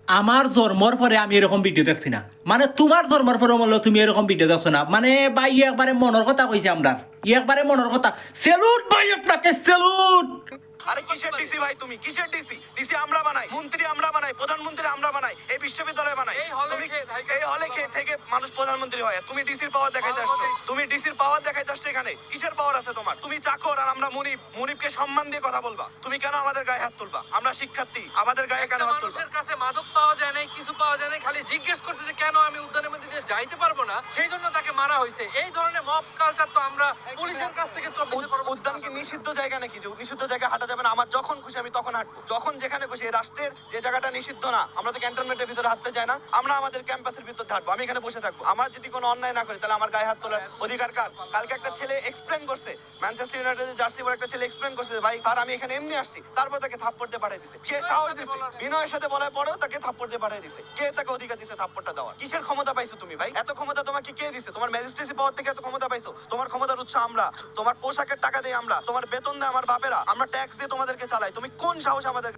আমার জন্মর পরে আমি এরকম ভিডিও দেখছি না, মানে তোমার জন্মর পরে বললো তুমি এরকম ভিডিও দেখছো না, মানে ভাই একবারে মনের কথা কইছে আমরা, একবারে মনের কথা। সেলুট ভাই, আপনাকে সেলুট। আরে কিসের ডিসি ভাই, তুমি কিসের ডিসি? ডিসি আমরা বানাই, মন্ত্রী আমরা বানাই, প্রধানমন্ত্রী আমরা বানাই, এই বিশ্ববিদ্যালয় বানাই। তুমি এই হলে খেয়ে থেকে মানুষ প্রধানমন্ত্রী হয়, তুমি ডিসির পাওয়ার দেখাইতে আসছো। তুমি ডিসির পাওয়ার দেখাইতে আসছো এখানে, কিসের পাওয়ার আছে তোমার? তুমি চাকর আর আমরা মুনিব, মুনিবকে সম্মান দিয়ে কথা বলবা। তুমি কেন আমাদের গায়ে হাত তুলবা? আমরা শিক্ষার্থী, আমাদের গায়ে কেন হাত তুলবা? মানুষের কাছে মাদক পাওয়া যায় নাই, কিছু পাওয়া যায় নাই, খালি জিজ্ঞেস করছে যে কেন আমি উদ্যানের মধ্যে দিয়ে যাইতে পারবো না, সেই জন্য তাকে মারা হয়েছে। এই ধরনের মব কালচার তো আমরা পুলিশের কাছ থেকে 24 উদ্যান কি নিষিদ্ধ জায়গা নাকি যে নিষিদ্ধ জায়গায় হাঁটা যাবে না? আমার যখন খুশি আমি তখন হাঁটবো, যখন যেখানে খুশি। এই রাষ্ট্রের যে জায়গাটা নিষিদ্ধ না, আমরা তো ক্যান্টনমেন্টের ভিতরে হাঁটতে যাই না, আমরা আমাদের ক্যাম্পাসের ভিতরে হাঁটবো। আমি এখানে বসে থাকবো, আমার যদি কোনো অন্যায় না করি তাহলে আমার গায়ে হাত তোলার অধিকার কার? কালকে একটা ছেলে এক্সপ্লেন করছে, ম্যানচেস্টার ইউনাইটেডের জার্সি পরে একটা ছেলে এক্সপ্লেন করছে ভাই আর আমি এখানে এমনি আসছি, তারপর তাকে থাপ্পড় দিয়ে পাঠিয়ে দিছে। কে সাহস দিছে? বিনয়ের সাথে বলার পরেও তাকে থাপ্পড় দিয়ে পাঠিয়ে দিছে। কে তাকে অধিকার দিছে থাপ্পড়টা দেওয়ার? কিসের ক্ষমতা পাইছো তুমি ভাই? এত ক্ষমতা তোমাকে কে দিছে? তোমার ম্যাজিস্ট্রেসি পাওয়ার থেকে এত ক্ষমতা পাইছো? তোমার ক্ষমতার উৎস আমরা, তোমার পোশাকের টাকা দিয়ে আমরা, তোমার বেতন দেয় আমার বাপেরা, আমরা ট্যাক্স দিয়ে তোমাদেরকে চালাই। তুমি কোন সাহস আমাদের